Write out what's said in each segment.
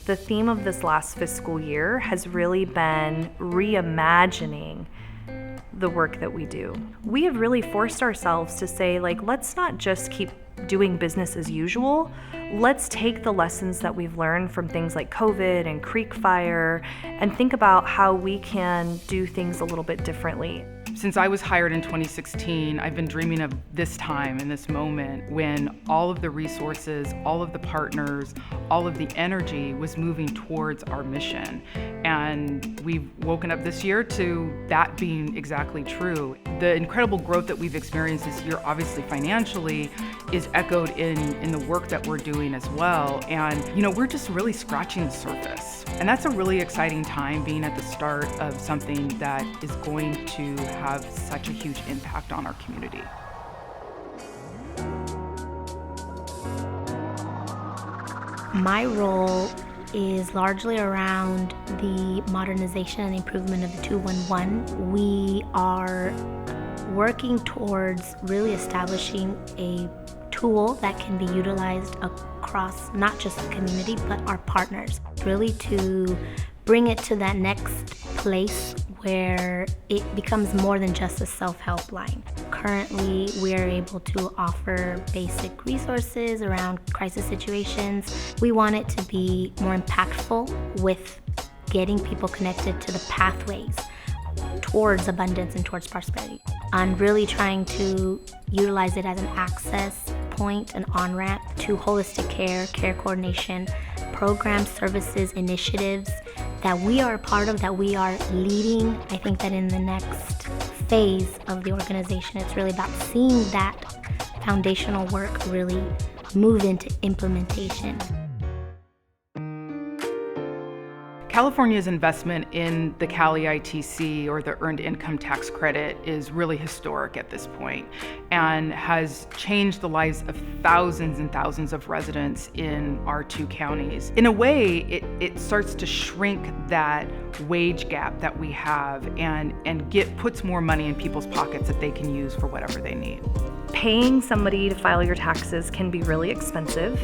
The theme of this last fiscal year has really been reimagining the work that we do. We have really forced ourselves to say, like, let's not just keep doing business as usual. Let's take the lessons that we've learned from things like COVID and Creek Fire and think about how we can do things a little bit differently. Since I was hired in 2016, I've been dreaming of this time and this moment when all of the resources, all of the partners, all of the energy was moving towards our mission. And we've woken up this year to that being exactly true. The incredible growth that we've experienced this year, obviously financially, is echoed in the work that we're doing as well. And, we're just really scratching the surface. And that's a really exciting time, being at the start of something that is going to have such a huge impact on our community. My role is largely around the modernization and improvement of the 211. We are working towards really establishing a tool that can be utilized across not just the community, but our partners, really to bring it to that next place where it becomes more than just a self-help line. Currently, we are able to offer basic resources around crisis situations. We want it to be more impactful with getting people connected to the pathways towards abundance and towards prosperity. And really trying to utilize it as an access point, an on-ramp to holistic care coordination, programs, services, initiatives that we are a part of, that we are leading. I think that in the next phase of the organization, it's really about seeing that foundational work really move into implementation. California's investment in the Cali ITC, or the Earned Income Tax Credit, is really historic at this point and has changed the lives of thousands and thousands of residents in our two counties. In a way, it starts to shrink that wage gap that we have and puts more money in people's pockets that they can use for whatever they need. Paying somebody to file your taxes can be really expensive.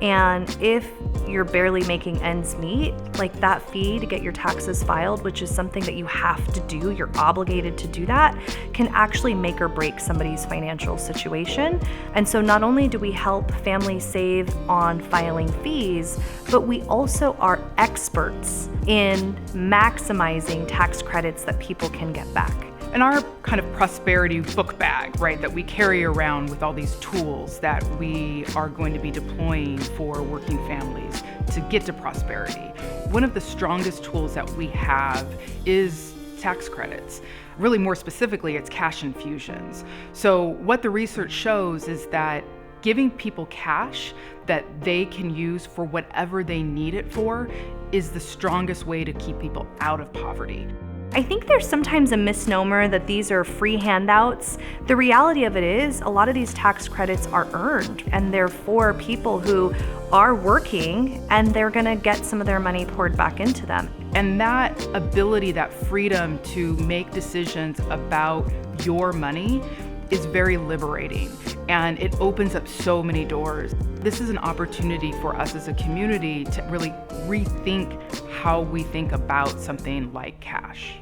And if you're barely making ends meet, like that fee to get your taxes filed, which is something that you have to do, you're obligated to do that, can actually make or break somebody's financial situation. And so not only do we help families save on filing fees, but we also are experts in maximizing tax credits that people can get back. And our kind of prosperity book bag, right, that we carry around with all these tools that we are going to be deploying for working families to get to prosperity. One of the strongest tools that we have is tax credits. Really, more specifically, it's cash infusions. So what the research shows is that giving people cash that they can use for whatever they need it for is the strongest way to keep people out of poverty. I think there's sometimes a misnomer that these are free handouts. The reality of it is a lot of these tax credits are earned, and they're for people who are working, and they're gonna get some of their money poured back into them. And that ability, that freedom to make decisions about your money is very liberating, and it opens up so many doors. This is an opportunity for us as a community to really rethink how we think about something like cash.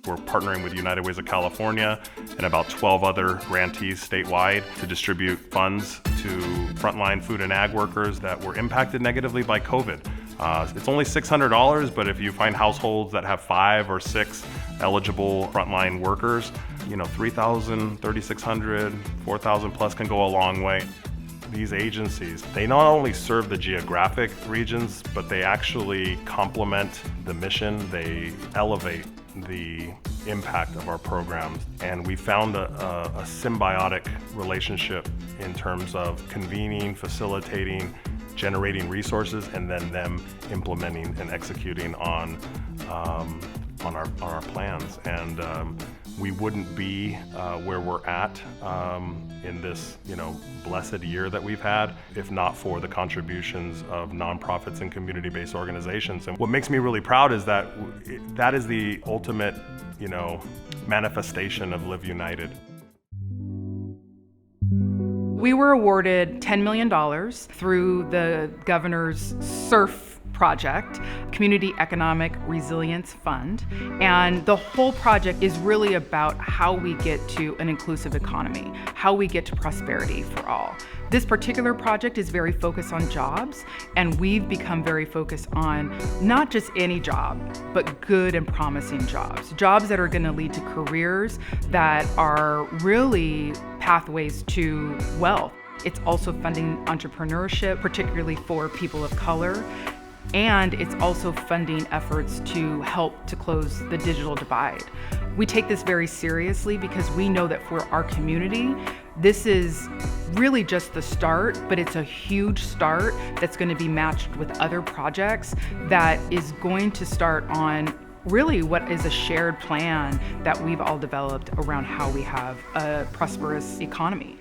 We're partnering with United Ways of California and about 12 other grantees statewide to distribute funds to frontline food and ag workers that were impacted negatively by COVID. It's only $600, but if you find households that have 5 or 6 eligible frontline workers, $3,000, $3,600, $4,000 plus can go a long way. These agencies, they not only serve the geographic regions, but they actually complement the mission. They elevate the impact of our programs. And we found a symbiotic relationship in terms of convening, facilitating, generating resources, and then them implementing and executing on our plans. And we wouldn't be where we're at in this, blessed year that we've had if not for the contributions of nonprofits and community-based organizations. And what makes me really proud is that that is the ultimate, manifestation of Live United. We were awarded $10 million through the governor's SURF project, Community Economic Resilience Fund. And the whole project is really about how we get to an inclusive economy, how we get to prosperity for all. This particular project is very focused on jobs, and we've become very focused on not just any job, but good and promising jobs. Jobs that are going to lead to careers that are really pathways to wealth. It's also funding entrepreneurship, particularly for people of color. And it's also funding efforts to help to close the digital divide. We take this very seriously because we know that for our community, this is really just the start, but it's a huge start that's going to be matched with other projects that is going to start on really what is a shared plan that we've all developed around how we have a prosperous economy.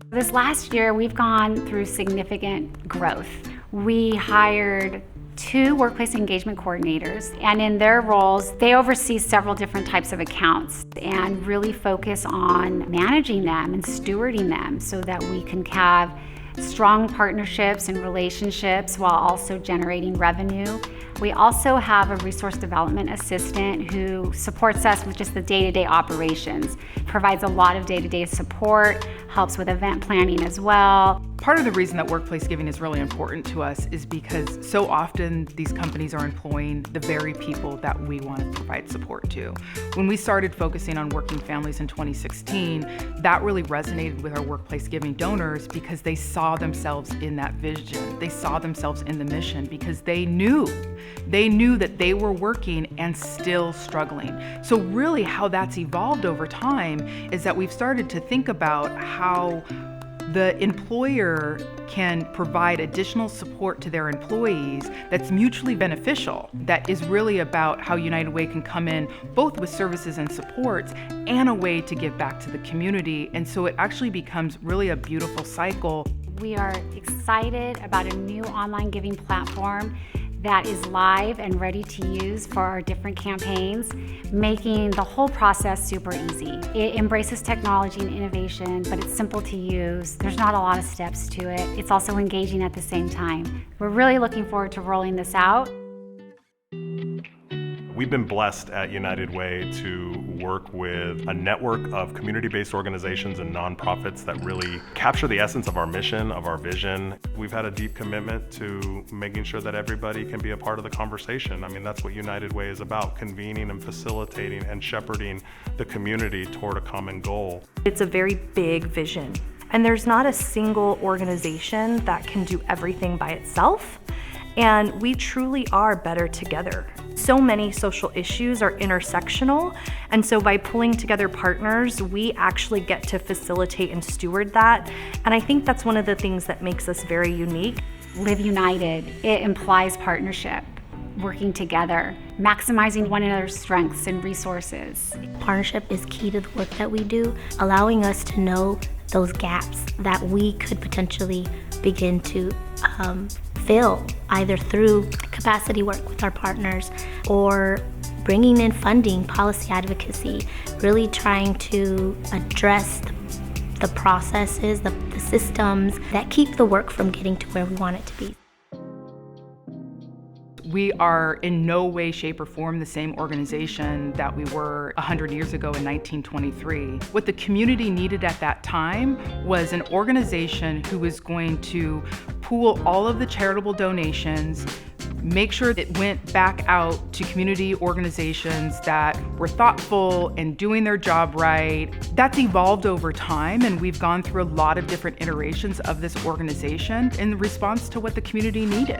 This last year, we've gone through significant growth. We hired 2 workplace engagement coordinators, and in their roles, they oversee several different types of accounts and really focus on managing them and stewarding them so that we can have strong partnerships and relationships while also generating revenue. We also have a resource development assistant who supports us with just the day-to-day operations, provides a lot of day-to-day support, helps with event planning as well. Part of the reason that workplace giving is really important to us is because so often these companies are employing the very people that we want to provide support to. When we started focusing on working families in 2016, that really resonated with our workplace giving donors because they saw themselves in that vision. They saw themselves in the mission because they knew that they were working and still struggling. So really how that's evolved over time is that we've started to think about how the employer can provide additional support to their employees that's mutually beneficial, that is really about how United Way can come in both with services and supports and a way to give back to the community. And so it actually becomes really a beautiful cycle. We are excited about a new online giving platform that is live and ready to use for our different campaigns, making the whole process super easy. It embraces technology and innovation, but it's simple to use. There's not a lot of steps to it. It's also engaging at the same time. We're really looking forward to rolling this out. We've been blessed at United Way to work with a network of community-based organizations and nonprofits that really capture the essence of our mission, of our vision. We've had a deep commitment to making sure that everybody can be a part of the conversation. I mean, that's what United Way is about, convening and facilitating and shepherding the community toward a common goal. It's a very big vision, and there's not a single organization that can do everything by itself. And we truly are better together. So many social issues are intersectional, and so by pulling together partners, we actually get to facilitate and steward that. And I think that's one of the things that makes us very unique. Live United, it implies partnership, working together, maximizing one another's strengths and resources. Partnership is key to the work that we do, allowing us to know those gaps that we could potentially begin to fill either through capacity work with our partners or bringing in funding, policy advocacy, really trying to address the processes, the systems that keep the work from getting to where we want it to be. We are in no way, shape, or form the same organization that we were 100 years ago in 1923. What the community needed at that time was an organization who was going to pool all of the charitable donations, make sure it went back out to community organizations that were thoughtful and doing their job right. That's evolved over time, and we've gone through a lot of different iterations of this organization in response to what the community needed.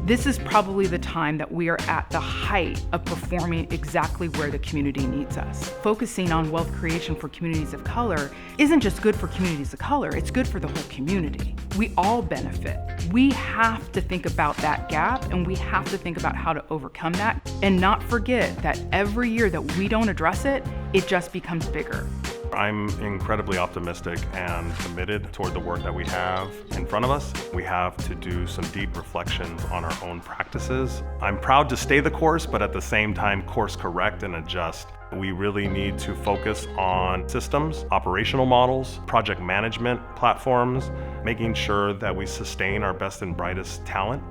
This is probably the time that we are at the height of performing exactly where the community needs us. Focusing on wealth creation for communities of color isn't just good for communities of color, it's good for the whole community. We all benefit. We have to think about that gap, and we have to think about how to overcome that and not forget that every year that we don't address it, it just becomes bigger. I'm incredibly optimistic and committed toward the work that we have in front of us. We have to do some deep reflections on our own practices. I'm proud to stay the course, but at the same time, course correct and adjust We really need to focus on systems, operational models, project management platforms, making sure that we sustain our best and brightest talent.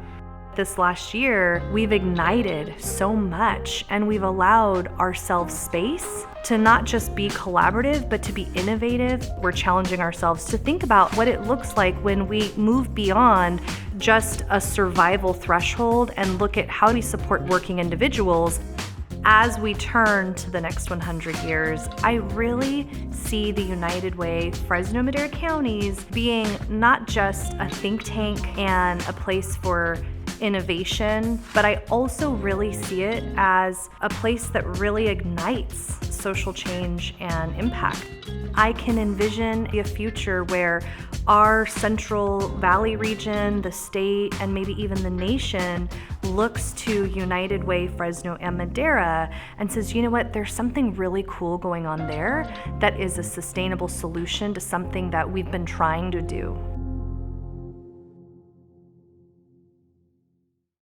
This last year, we've ignited so much and we've allowed ourselves space to not just be collaborative, but to be innovative. We're challenging ourselves to think about what it looks like when we move beyond just a survival threshold and look at how we support working individuals. As we turn to the next 100 years, I really see the United Way Fresno-Madera counties being not just a think tank and a place for innovation, but I also really see it as a place that really ignites social change and impact. I can envision a future where our Central Valley region, the state, and maybe even the nation looks to United Way Fresno and Madera and says, you know what, there's something really cool going on there that is a sustainable solution to something that we've been trying to do.